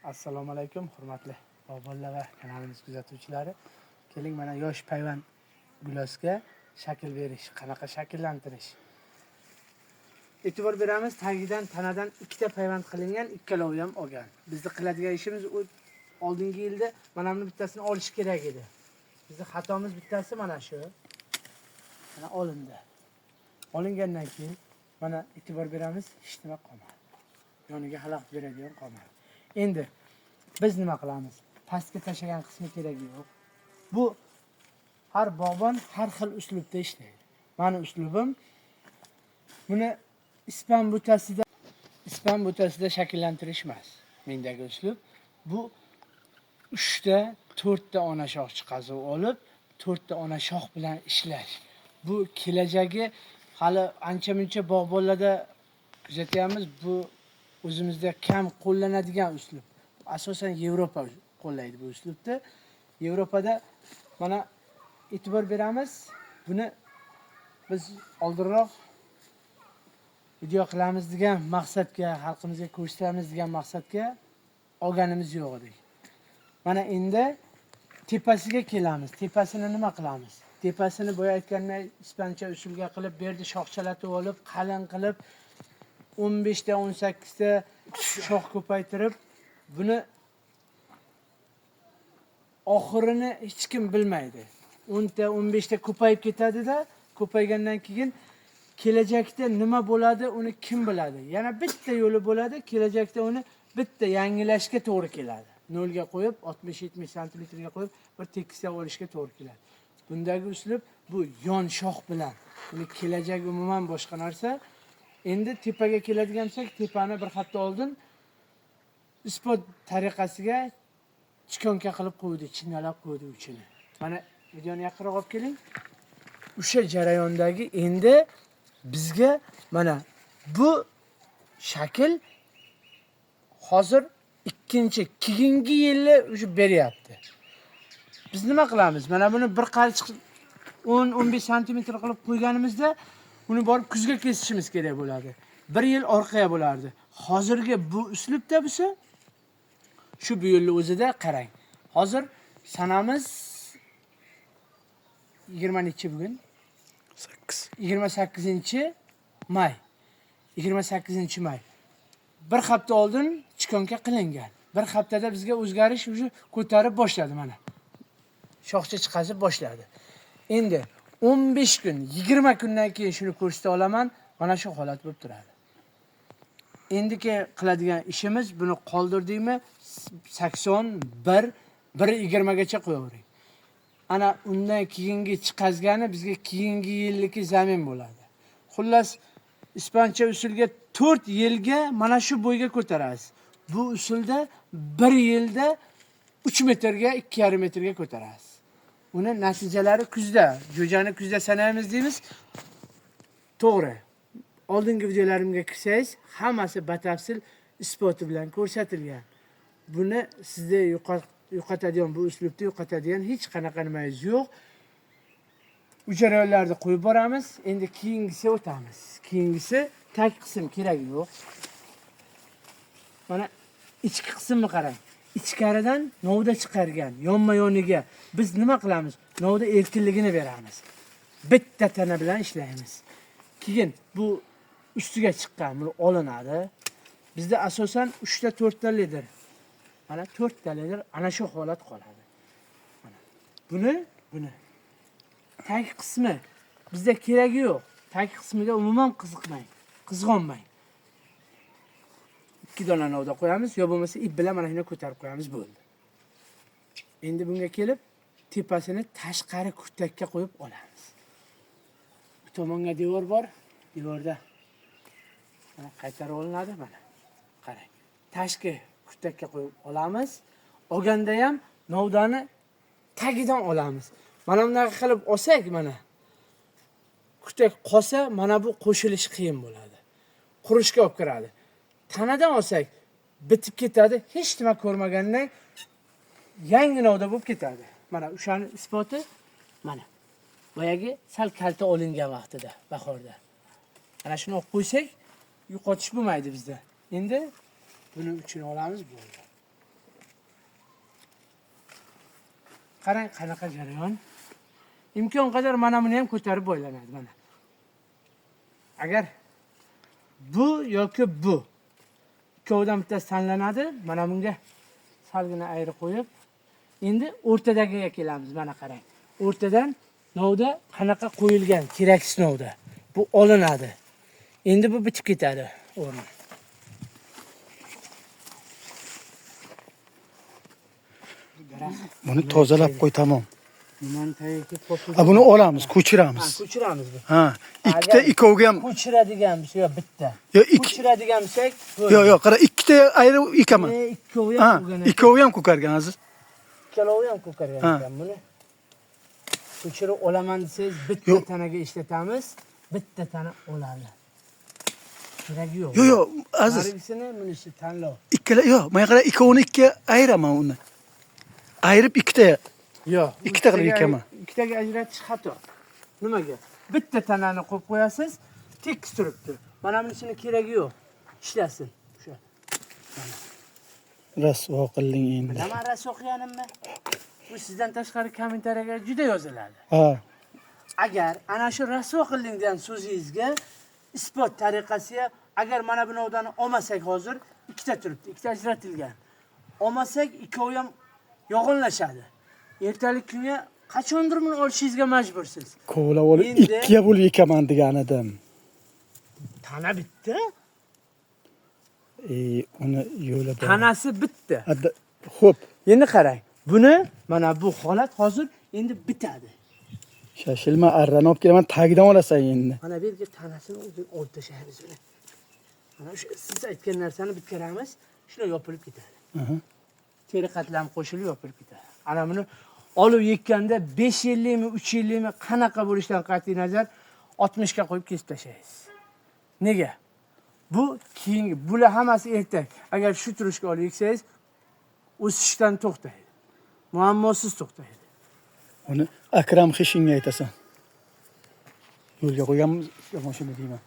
Assalomu alaykum, hurmatli bolalar va kanalimiz kuzatuvchilari. Keling, mana yosh payvand gulosga shakl berish, qanaqa shakllantirish. E'tibor beramiz, tagidan tanadan ikkita payvand qilingan, ikkalovi ham olgan. Bizning qiladigan ishimiz oldingi yilda mana buni bittasini olish kerak edi. Bizning xatomiz bittasi mana shu. Mana olindi. Olingandan keyin mana e'tibor beramiz, hech nima qolmadi. Yoniga xalaqit beradigan qolmadi. Endi biz nima qilamiz? Pastga tashlagan qismi keragi yo'q. Bu har bog'bon har xil uslubda ishlaydi. Meni uslubim buni ispan butasida shakllantirish emas. Mendagi uslub bu 3 ta 4 ta ona shox chiqazuv olib, 4 ta ona shox bilan ishlash. Bu kelajagi hali ancha-muncha bog'bonlarda kuzatyapmiz. Bu o'zimizda kam qo'llanadigan uslub. Asosan Yevropa qo'llaydi bu uslubni. Yevropada mana e'tibor beramiz. Buni biz oldinroq video qilamiz degan maqsadga, xalqimizga ko'rsatamiz degan maqsadga olganimiz yo'q edi. Mana endi tepasiga kelamiz. Tepasini nima qilamiz? Tepasini boya aytganday ispancha usulga qilib berdi, shoxchalatib olib, qalin qilib 15 ta 18 ta shox ko'paytirib, buni oxirini hech kim bilmaydi. 10 ta 15 ta ko'payib ketadi-da, ko'paygandan keyin kelajakda nima bo'ladi, uni kim biladi? Yana bitta yo'li bo'ladi, kelajakda uni bitta yangilashga to'g'ri keladi. 0 ga qo'yib, 60-70 sm ga qo'yib, bir tekislab olishga to'g'ri keladi. Bundagi uslub bu yon shox bilan. Uni kelajak umuman boshqa narsa. Endi tepaga keladigan bo'lsak, tepani bir hafta oldin isbot tariqasiga chikonka qilib qo'ydi, chinalab qo'ydi uchini. Mana videoni yaqinroq olib keling. O'sha jarayondagi endi bizga mana bu shakl hozir keyingi yilda o'sha beryapti. Biz nima qilamiz? Mana buni bir qarich 10-15 sm qilib qo'yganimizda uni borib kuzga kesishimiz kerak bo'ladi. 1 yil orqaga bo'lardi. Hozirgi bu uslubda bo'lsa, shu bu yilning o'zida qarang. Hozir sanamiz 20 bugun? 28-may. 28-may. Bir hafta oldin chikonka qilingan. Bir haftada bizga o'zgarish o'sha ko'tarib boshladi mana. Shoxcha chiqazib boshladi. Endi 15 kun, 20 kundan keyin shuni ko'rsata olaman, mana shu holat bo'lib turadi. Endiki qiladigan ishimiz buni qoldirdikmi 81 120 gacha qo'yavering. Ana undan keyingi chiqazgani bizga keyingi yillik zamin bo'ladi. Xullas ispancha usulga 4 yilga mana shu bo'yga ko'tarasiz. Bu usulda 1 yilda 3 metrga 2,5 metrga ko'tarasiz. Uni natijalari kuzda, jo'jani kuzda sanaymiz deymiz. To'g'ri. Oldingi videolarimga kirsangiz, hammasi batafsil isboti bilan ko'rsatilgan. Buni sizda yo'qotadigan, bu uslubda yo'qotadigan hech qanaqa nimangiz yo'q. Bu jarayonlarni qo'yib boramiz. Endi keyingisiga o'tamiz. Keyingisi tag qism kerak yo'q. Mana ichki qismni qarang. Ichkaridan novda chiqargan yonma-yoniga biz nima qilamiz? Novda erkinligini beramiz. Bitta tana bilan ishlaymiz. Keyin bu ustiga chiqqan buni olinadi. Bizda asosan 3 ta 4 ta lider. Mana 4 ta lider ana shu holat qoladi. Mana buni tag qismi bizda keragi yo'q. Tag qismiga umuman qizg'onmang. 2 dona novda qo'yamiz, yo bo'lmasa ip bilan mana shuni ko'tarib qo'yamiz bo'ldi. Endi bunga kelib tepasini tashqari kurtakka qo'yib olamiz. Bu tomonga devor bor, devorda mana qaytarib olinadi mana. Qarang. Tashqi kurtakka qo'yib olamiz. Olganda ham novdani tagidan olamiz. Mana bunaqa qilib olsak mana kurtak qolsa, mana bu qo'shilish qiyin bo'ladi. Qurishga olib kiradi. Tanadan olsak bitib ketadi, hech nima ko'rmagandan yangi novda bo'lib ketadi. Mana o'shani isboti mana. Boyagi sal kalta olingan vaqtida, bahorda. Ana shuni olib qo'ysak, yo'qotish bo'lmaydi bizda. Endi buni uchun olamiz bo'ldi. qarang qanaqa jarayon. Imkon qadar mana buni ham ko'tarib bo'ylanadi mana. Agar bu yoki bu ikkovidan bittasi tanlanadi, mana bunga salgina ayri qo'yib, endi o'rtadagiga kelamiz. Mana qarang. O'rtadan novda qanaqa qo'yilgan keraksiz novda. Bu olinadi. Endi bu bitib ketadi o'rni. Buni tozalab qo'y, tamom. Nimani tayyorga qo'shib. Ha, buni olamiz, ko'chiramiz. Ko'chiramiz bu. Ha, ikkita ikkovga ham. Ko'chiradigan bo'lsa yo bitta. Yo, ikki. Ko'chiradigan bo'lsak, Yo'q, qara, ikkita ayrib ekaman. ikkovi Ha, ham bo'lgan. ikkovi ham ko'kargan hozir. Ikkalovi ham ko'kargan ekan buni. Ko'chirib olaman desangiz, bitta tanaga ishlatamiz, bitta tana oladi. Keragi yo'q. Yo'q, aziz. Harigisini bunisi tanlov. Ikkala, yo'q, men qara, ikkovini ikkiga ayiraman uni. Ayirib ikkita. Yo'q. Ikkita qilib ekaman. Ikkitaga ajratish xato. Nimaga? Bitta tanani qo'yib qo'yasiz, tekis turibdi. Mana bunisini keragi yo'q. Ishlasin. O'sha. Rasvo qilding endi. Nima rasvo qilganimni? Bu sizdan tashqari kommentariyaga juda yoziladi. Ha. Agar ana shu rasvo qilding degan so'zingizga isbot tariqasiga agar mana bu novdani olmasak hozir ikkita turibdi, ikkita ajratilgan. Olmasak ikkovi ham yog'inlashadi. Ertalik kunga qachondir buni olishingizga majbursiz. Kovlab olib ikkiga bo'lib ekaman degan edim. Tana bitta? Uni yo'la bor. Tanasi bitta. Xo'p. Endi qarang. Buni mana bu holat hozir endi bitadi. Shashilma, arrani olib kelaman, tagidan olasan endi. Mana bu yerga tanasini o'zini olib tashlaymiz buni. Mana shu siz aytgan narsani bitkazamiz, shuna yopilib ketadi. Teri qatlam qo'shilib yopilib ketadi. Ana buni olib yekkanda 5 yillikmi, 3 yillikmi qanaqa bo'lishidan qat'iy nazar 60 ga qo'yib kesib tashlaysiz. Nega? Bu keyingi, bular hammasi ertak. Agar shu turishga olib yeksangiz, o'sishdan to'xtaydi. Muammosiz to'xtaydi. Uni Akram Xishinga aytasan. Yo'lga qo'yganmiz, mashina deyman.